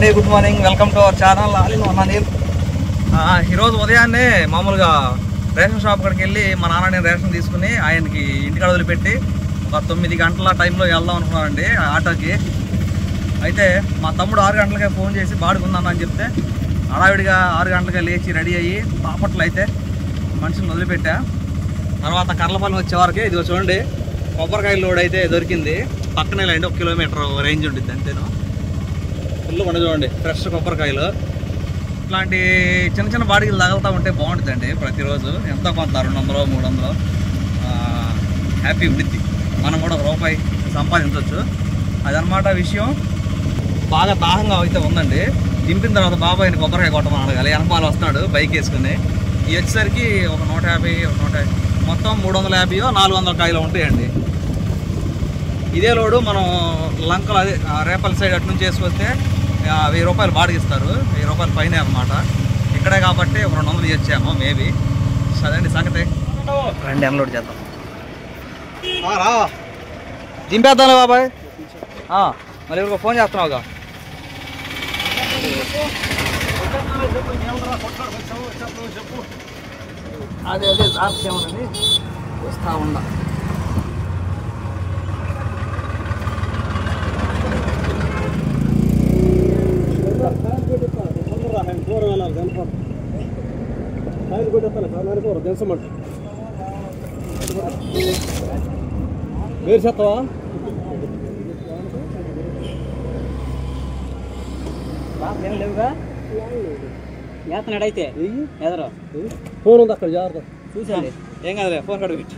అండి, good morning, welcome to our channel all in one Anil. ఈరోజు ఉదయాన్నే మామూలుగా రేషన్ షాప్ కాడికి వెళ్ళి మా నాన్న నేను రేషన్ తీసుకుని ఆయనకి ఇంటికి వదిలిపెట్టి ఒక 9 గంటల టైంలో వెళ్దాం అనుకున్నానండి ఆటోకి. అయితే మా తమ్ముడు 6 గంటలకే ఫోన్ చేసి బాడుకుందామని చెప్తే హడావిడిగా 6 గంటలకే లేచి రెడీ అయ్యి బాపట్ల అయితే మనుషులను వదిలిపెట్టా. తర్వాత కర్లపాలెం వచ్చేవారికి ఇది చూడండి కొబ్బరికాయ లోడ్ అయితే దొరికింది. పక్కనే లేండి, 1 కిలోమీటర్ రేంజ్ ఉంటుంది అంతేను. ఫుల్ కొండ చూడండి, ఫ్రెష్ కొబ్బరికాయలు. ఇట్లాంటి చిన్న చిన్న బాడీలు తగులుతూ ఉంటే బాగుంటుందండి. ప్రతిరోజు ఎంతో కొంత 200 300 హ్యాపీ ఉండిద్ది. మనం కూడా ₹1 సంపాదించవచ్చు. అదనమాట విషయం. బాగా దాహంగా అయితే ఉందండి. దింపిన తర్వాత బాబాయ్ని కొబ్బరికాయ కొట్టమని అడగాలి. వెనకమాల వస్తున్నాడు బైక్ వేసుకుని. ఈ వచ్చేసరికి ఒక 150 మొత్తం 350 400 కాయలు ఉంటాయండి. ఇదే లోడు మనం లంకలు అదే రేపల్ సైడ్ అటు నుంచి వేసుకొస్తే ₹1000 బాడిగిస్తారు. ₹1000 పైన అనమాట. ఇక్కడే కాబట్టి 200 ఇచ్చాము మేబీ. అదండి సంగతి. రండి అన్లోడ్ చేద్దాం. రా దింపేద్దాంలే బాబాయ్. మళ్ళీ ఎవరికో ఫోన్ చేస్తున్నావుగా. అదే ఆప్షేమని వస్తా ఉందా. వేరు చేస్తావా? ఏం లేవుగా చేస్తున్నాడైతే ఎదరు ఫోన్ ఉంది అక్కడ జాగ్రత్త చూసాండి. ఏం కాదులే, ఫోన్ కడుగు పెట్టి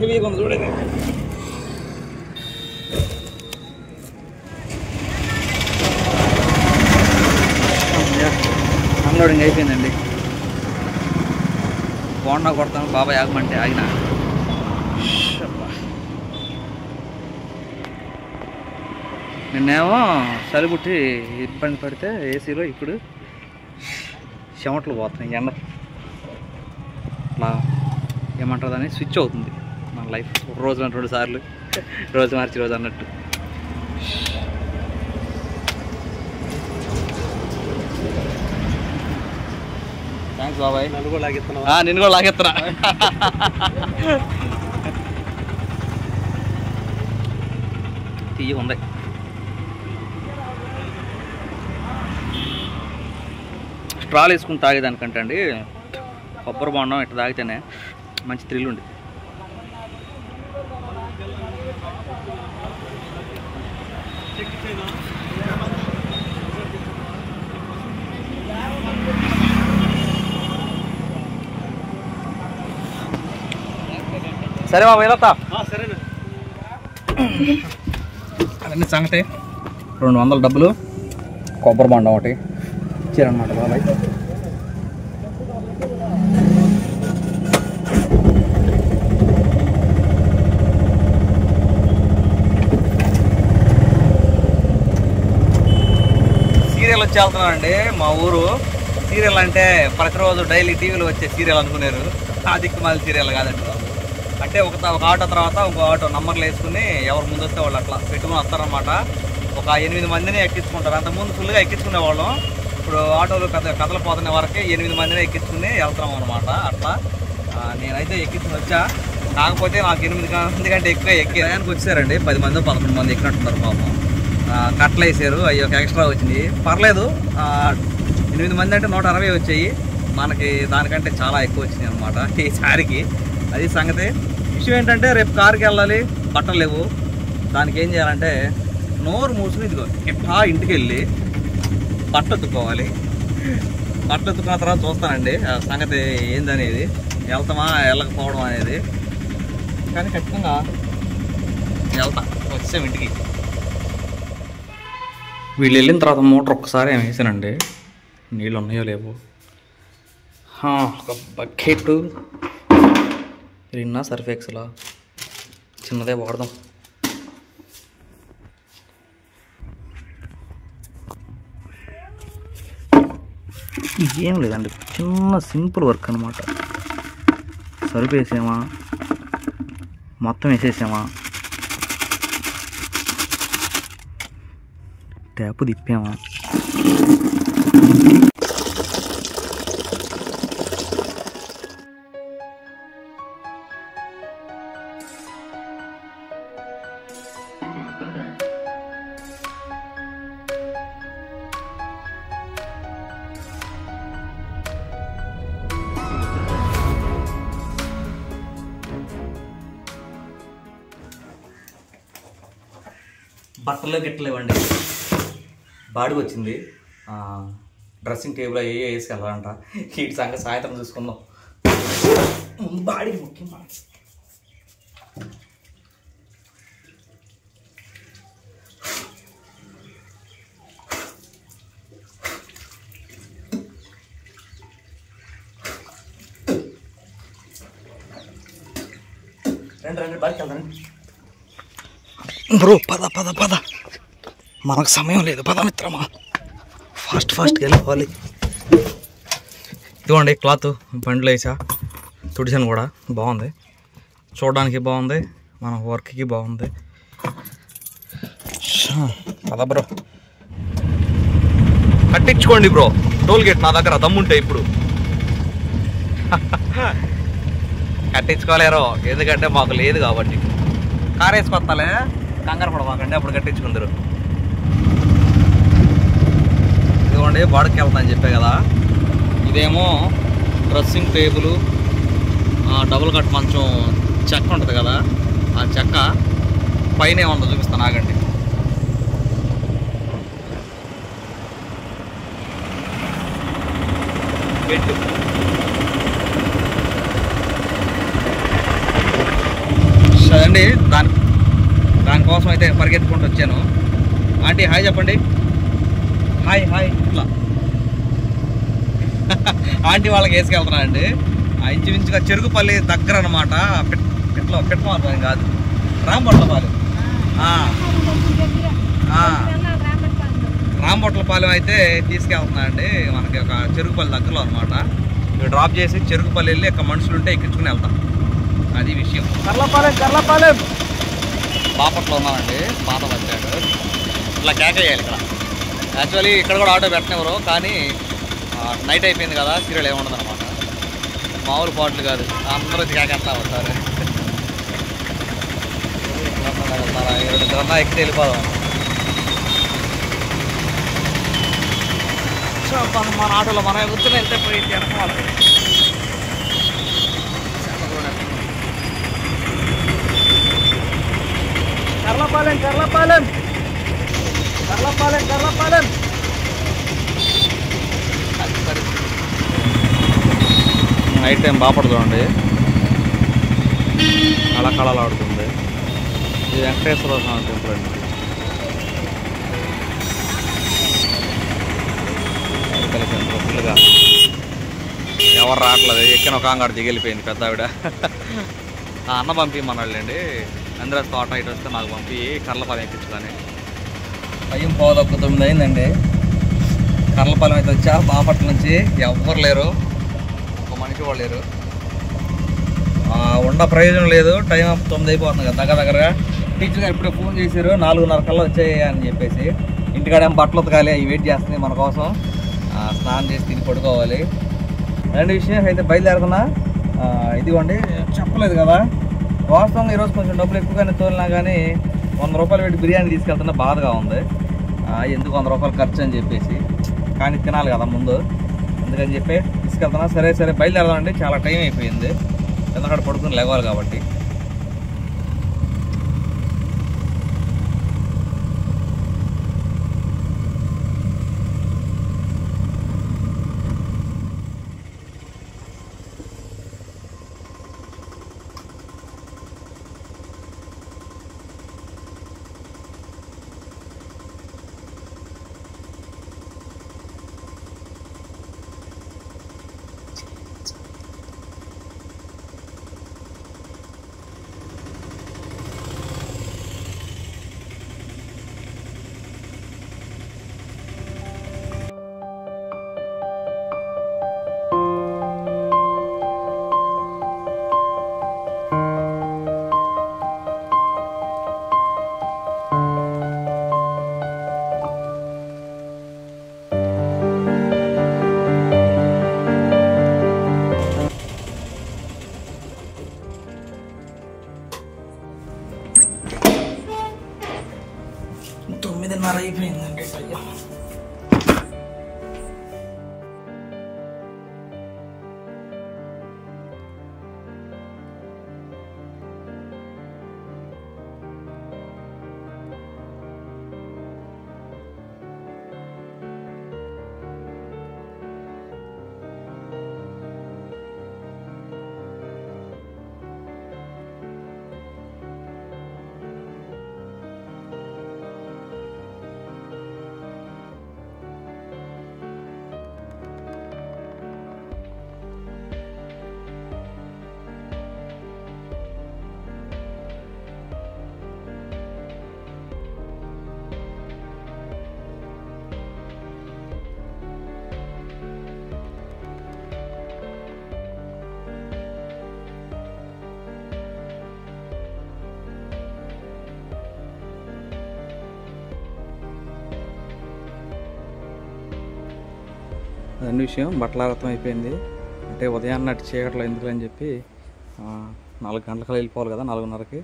హెవీగా ఉంది చూడండి. అన్లోడింగ్ అయిపోయిందండి. బోండా కొడతాను బాబాయ్ ఆగమంటే ఆగిన. నిన్నేమో చలిపుట్టి ఇబ్బంది పడితే ఏసీలో ఇప్పుడు చెమటలు పోతున్నాయి. ఎండ అట్లా ఏమంటారు దాన్ని స్విచ్ అవుతుంది మన లైఫ్. రోజు 2 సార్లు, రోజు మార్చి రోజు అన్నట్టు. థ్యాంక్స్ బాబాయ్. నిన్ను కూడా లాగెత్తనా. తీయ ఉంది. స్ట్రాలు వేసుకుని తాగేదానికంటే అండి కొబ్బరి బొండం ఇట్లా తాగితేనే మంచి థ్రిల్ ఉంది. సరే బాబు వెళ్తా. సరేనా. అవన్నీ సంగతి. 200 డబ్బులు కొబ్బరి బొండం ఒకటి ఇచ్చారనమాట బాబాయ్. సీరియల్ వచ్చి వెళ్తున్నానండి. మా ఊరు సీరియల్ అంటే ప్రతిరోజు డైలీ టీవీలో వచ్చే సీరియల్ అనుకున్నారు. దిక్కుమాలి సీరియల్ కాదండి బాబు. అంటే ఒక ఆటో తర్వాత ఇంకో ఆటో నంబర్లు వేసుకుని ఎవరు ముందు వస్తే వాళ్ళు అట్లా పెట్టుకుని వస్తారనమాట. ఒక 8 మందిని ఎక్కించుకుంటారు. అంతకుముందు ఫుల్గా ఎక్కించుకునే వాళ్ళం. ఇప్పుడు ఆటోలు కదలపోతున్న వరకే 8 మందిని ఎక్కించుకుని వెళ్తున్నాం అనమాట. అట్లా నేనైతే ఎక్కించుకుని వచ్చా. కాకపోతే నాకు 8 మంది కంటే ఎక్కువ ఎక్కేదానికి వచ్చారండి. 10 మంది 11 మంది ఎక్కినట్టున్నారు పాపం. కట్టలు వేసారు, అవి ఒక ఎక్స్ట్రా వచ్చింది. పర్లేదు. 8 మంది అంటే 160 వచ్చాయి. మనకి దానికంటే చాలా ఎక్కువ వచ్చినాయి అనమాట ఈసారికి. అది సంగతి. విషయం ఏంటంటే రేపు కారుకి వెళ్ళాలి, బట్టలు లేవు. దానికి ఏం చేయాలంటే నోరు మూసుకుని ఇదిగో ఇట్లా ఇంటికి వెళ్ళి బట్టలు ఎత్తుకోవాలి. బట్టలు ఎత్తుకున్న తర్వాత చూస్తానండి సంగతి ఏందనేది, వెళ్తామా వెళ్ళకపోవడం అనేది. కానీ ఖచ్చితంగా వెళ్తా. వచ్చాం ఇంటికి. వీళ్ళు వెళ్ళిన తర్వాత మోటార్ ఒక్కసారి ఏమి వేసానండి, నీళ్ళు ఉన్నాయో లేవో. ఒక బకెట్ రిన్నా సర్ఫెక్స్లా చిన్నదే వాడదాం. ఏం లేదండి, చిన్న సింపుల్ వర్క్ అనమాట. సరుపు వేసామా, మొత్తం వేసేసామా, ట్యాప్ తిప్పామా? బట్టలు గిట్టలేవండి, బాడికి వచ్చింది. డ్రెస్సింగ్ టేబుల్ అయ్యి వేసుకెళ్ళాలంట. వీటి సంగతి సాయంత్రం చూసుకుందాం. బాడీకి ముఖ్యం. రండి రండి, బాడీకి వెళ్తారండి బ్రో. పద పద పద, మనకు సమయం లేదు. పద మిత్రమా, ఫాస్ట్గా వెళ్ళిపోవాలి. ఇదిగోండి క్లాత్ బండిలో వేసా, తుడిసాను కూడా. బాగుంది, చూడడానికి బాగుంది, మన వర్క్కి బాగుంది. పద బ్రో, కట్టించుకోండి బ్రో. టోల్ గేట్ నా దగ్గర దమ్ముంటే ఇప్పుడు కట్టించుకోలేరు, ఎందుకంటే మాకు లేదు కాబట్టి. కార్ వేసుకొస్తాలే, కంగారు పడమాకండి, అప్పుడు కట్టించుకుందరు. ఇదిగోండి బాడీకి వెళ్తానని చెప్పే కదా. ఇదేమో డ్రెస్సింగ్ టేబుల్, డబుల్ కట్ మంచం చెక్క ఉంటుంది కదా, ఆ చెక్క పైన ఏమన్నా చూపిస్తాను, ఆగండి. బెడ్ సదండి, దానికోసం అయితే పరిగెత్తుకుంటూ వచ్చాను. ఆంటీ హాయ్ చెప్పండి. Hi hi. ఇట్లా ఆంటీ వాళ్ళకి వేసుకెళ్తున్నా అండి. ఇంచుమించుగా చెరుకుపల్లి దగ్గర అనమాట. పెట్టమాత్రం కాదు, రాంబొట్లపాలెం. రాంబొట్లపాలెం అయితే తీసుకెళ్తున్నా అండి. మనకి ఒక చెరుకుపల్లి దగ్గరలో అనమాట. డ్రాప్ చేసి చెరుకుపల్లి వెళ్ళి అక్కడ మనుషులు ఉంటే ఎక్కించుకుని వెళ్తాం. అది విషయం. కర్లపాలెం బాపట్లో ఉన్నానండి, పాత వచ్చాడు. ఇట్లా కేకేయాలి ఇక్కడ. యాక్చువల్లీ ఇక్కడ కూడా ఆటో పెట్టినవరు, కానీ నైట్ అయిపోయింది కదా, సీరియల్ ఏముండదు అనమాట. మామూలు పాటలు కాదు, అందరూ కేకేస్తా ఉంటారు. ఎక్కడికన్నా ఎక్కితే వెళ్ళిపోదాం. మన ఆటోలో మన గుర్తులు వెళ్తే పోయి వెనకాలి. కర్లపాలెం నైట్ టైం బాపడు చూడండి, కళకళలాడుతుంది. ఇది వెంకటేశ్వర స్వామి టెంపుల్ అండి. ఫుల్గా ఎవరు రావట్లేదు. ఎక్కిన ఒక ఆంగాడు దిగెళ్ళిపోయింది పెద్ద ఆవిడ. అన్న పంపిమన్నాళ్ళండి, అందరూ తోట ఇటు వస్తే నాకు పంపి కర్లపాలెం ఎక్కించుకొని. టైం 9:09 అయిందండి. కర్లపాలెం అయితే వచ్చా. బాపట్ల నుంచి ఎవ్వరు లేరు, ఒక మనిషి వాళ్ళు లేరు. ఉండ ప్రయోజనం లేదు, టైం 9 అయిపోతుంది కదా దగ్గరగా. టీచర్ గారు ఇప్పుడే ఫోన్ చేశారు, 4:30 కల్లా వచ్చాయి అని చెప్పేసి. ఇంటికాడేమో బట్టలు ఉతకాలి, అవి వెయిట్ చేస్తుంది మన కోసం. స్నానం చేసి తిని పడుకోవాలి. రెండు విషయం అయితే బయలుదేరుతున్నా. ఇదిగోండి చెప్పలేదు కదా, వాస్తవంగా ఈరోజు కొంచెం డబ్బులు ఎక్కువగానే తోలినా కానీ 100 రూపాయలు పెట్టి బిర్యానీ తీసుకెళ్తున్నా బాధగా ఉంది. ఎందుకు 100 రూపాయలు ఖర్చు అని చెప్పేసి, కానీ తినాలి కదా ముందు, అందుకని చెప్పి తీసుకెళ్తున్నా. సరే బయలుదేరదామండి, చాలా టైం అయిపోయింది, ఎందుకంటే పడుకుని లేవాలి కాబట్టి. 9:30 అయిపోయిందండి అయ్యా. అన్ని విషయం బట్టలారతం అయిపోయింది. అంటే ఉదయాన్నే అటు చీకట్లో ఎందుకు అని చెప్పి 4 గంటలకు వెళ్ళిపోవాలి కదా, 4:30కి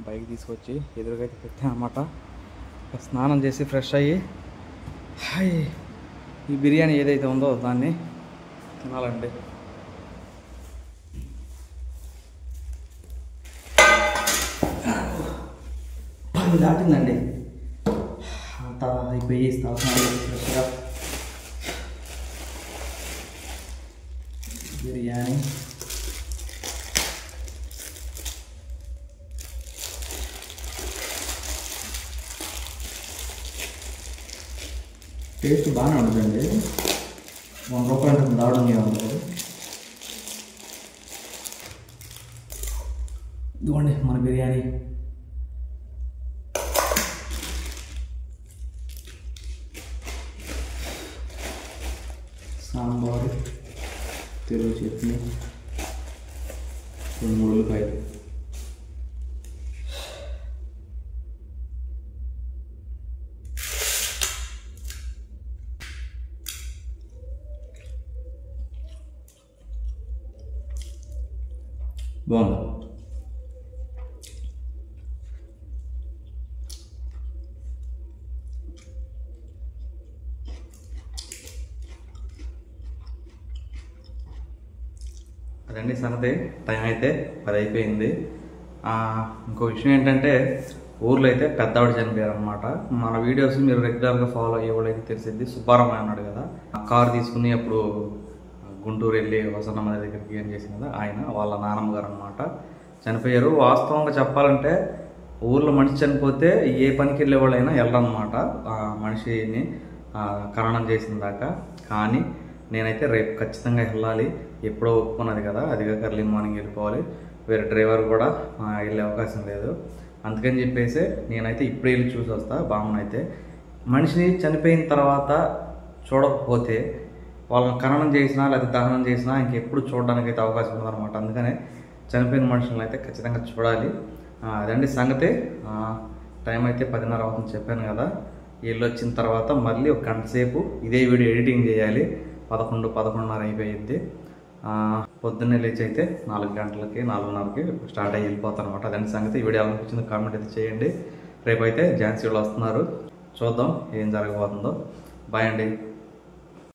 బైక్ తీసుకొచ్చి ఎదురుగైతే పెట్టాను అనమాట. స్నానం చేసి ఫ్రెష్ అయ్యి ఈ బిర్యానీ ఏదైతే ఉందో దాన్ని తినాలండి. దాటిందండి అంతా అయిపోయి ఫ్రెష్గా బిర్యానీ టేస్ట్ బాగానే ఉంటుందండి. 1 రూపాయి దావడం ఉంటుంది. ఇదిగోండి మన బిర్యానీ. సాంబారు, తెలుగు చట్నీ, 2-3 ఉల్లిపాయలు. బాగుంది. అదండి సంగతి. టైం అయితే 10 అయిపోయింది. ఇంకో విషయం ఏంటంటే ఊర్లో అయితే పెద్దవాడు చనిపోయారు అనమాట. మన వీడియోస్ మీరు రెగ్యులర్గా ఫాలో అయ్యేవాళ్ళైతే తెలిసింది. సుబ్బారామయ్య అన్నాడు కదా, కారు తీసుకుని అప్పుడు గుంటూరు వెళ్ళి వసన్నమ్మ దగ్గరికి ఏం చేసింది కదా, ఆయన వాళ్ళ నానమ్మ గారు అనమాట చనిపోయారు. వాస్తవంగా చెప్పాలంటే ఊర్లో మనిషి చనిపోతే ఏ పనికి వెళ్ళే వాళ్ళైనా వెళ్ళరన్నమాట మనిషిని ఖననం చేసిన దాకా. కానీ నేనైతే రేపు ఖచ్చితంగా వెళ్ళాలి. ఎప్పుడో ఒప్పుకున్నది కదా, అదిగా ఎర్లీ మార్నింగ్ వెళ్ళిపోవాలి. వేరే డ్రైవర్ కూడా వెళ్ళే అవకాశం లేదు. అందుకని చెప్పేసి నేనైతే ఇప్పుడే వెళ్ళి చూసి వస్తా. బామ్మను అయితే మనిషిని చనిపోయిన తర్వాత చూడకపోతే వాళ్ళని ఖననం చేసినా లేదా దహనం చేసినా ఇంకెప్పుడు చూడడానికి అయితే అవకాశం ఉండదన్నమాట. అందుకనే చనిపోయిన మనుషులను అయితే ఖచ్చితంగా చూడాలి. అదండి సంగతి. టైం అయితే 10:30 అవుతుంది చెప్పాను కదా. వీళ్ళు వచ్చిన తర్వాత మళ్ళీ 1 గంట సేపు ఇదే వీడియో ఎడిటింగ్ చేయాలి. 11-11:30 అయిపోయింది. పొద్దున్నే లేచి అయితే 4 గంటలకి 4:30కి స్టార్ట్ అయ్యి వెళ్ళిపోతాను అనమాట. అదండి సంగతి. ఈ వీడియో ఎలా అనిపించిందో కామెంట్ అయితే చేయండి. రేపైతే ఝాన్సీ వాళ్ళు వస్తున్నారు, చూద్దాం ఏం జరగబోతుందో. బాయ్ అండి.